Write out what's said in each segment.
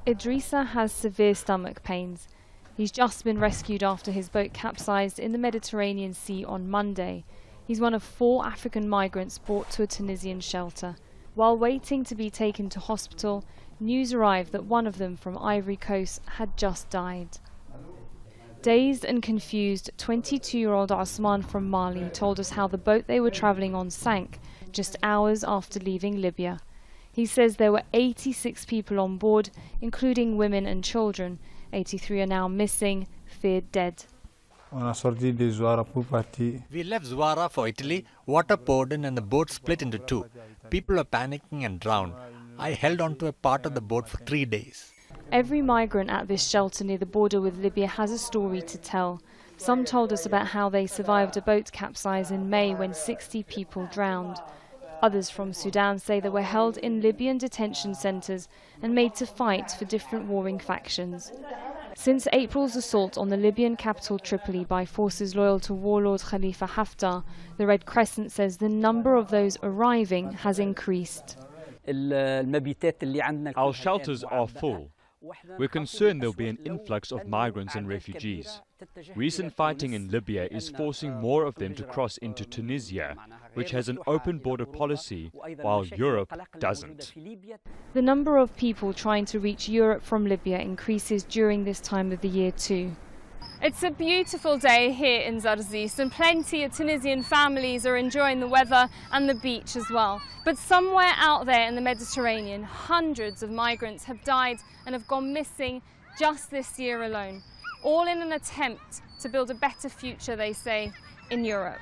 Idrissa has severe stomach pains. He's just been rescued after his boat capsized in the Mediterranean Sea on Monday. He's one of 4 African migrants brought to a Tunisian shelter. While waiting to be taken to hospital, news arrived that one of them from Ivory Coast had just died. Dazed and confused, 22-year-old OTHMAN from Mali told us how the boat they were travelling on sank just hours after leaving Libya. He says there were 86 people on board, including women and children. 83 are now missing, feared dead. We left Zawara for Italy, water poured in and the boat split into 2. People were panicking and drowned. I held onto a part of the boat for 3 days. Every migrant at this shelter near the border with Libya has a story to tell. Some told us about how they survived a boat capsize in May when 60 people drowned. Others from Sudan say they were held in Libyan detention centres and made to fight for different warring factions. Since April's assault on the Libyan capital Tripoli by forces loyal to warlord Khalifa Haftar, the Red Crescent says the number of those arriving has increased. Our shelters are full. We're concerned there will be an influx of migrants and refugees. Recent fighting in Libya is forcing more of them to cross into Tunisia, which has an open border policy, while Europe doesn't. The number of people trying to reach Europe from Libya increases during this time of the year too. It's a beautiful day here in Zarzis, and plenty of Tunisian families are enjoying the weather and the beach as well. But somewhere out there in the Mediterranean, hundreds of migrants have died and have gone missing just this year alone, all in an attempt to build a better future, they say, in Europe.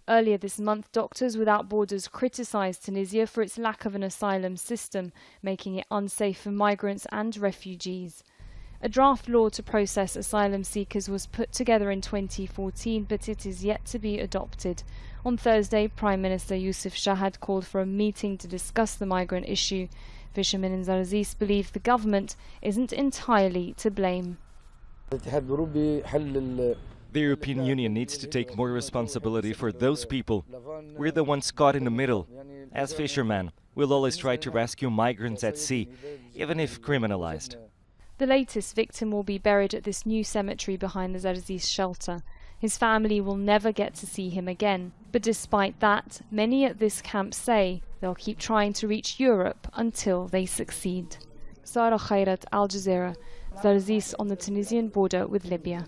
Earlier this month, Doctors Without Borders criticised Tunisia for its lack of an asylum system, making it unsafe for migrants and refugees. A draft law to process asylum seekers was put together in 2014, but it is yet to be adopted. On Thursday, Prime Minister Youssef Chahad called for a meeting to discuss the migrant issue. Fishermen in Zarzis believe the government isn't entirely to blame. The European Union needs to take more responsibility for those people. We're the ones caught in the middle. As fishermen, we'll always try to rescue migrants at sea, even if criminalized. The latest victim will be buried at this new cemetery behind the Zarzis shelter. His family will never get to see him again. But despite that, many at this camp say they'll keep trying to reach Europe until they succeed. Sara, Khairat, Al Jazeera, Zarzis on the Tunisian border with Libya.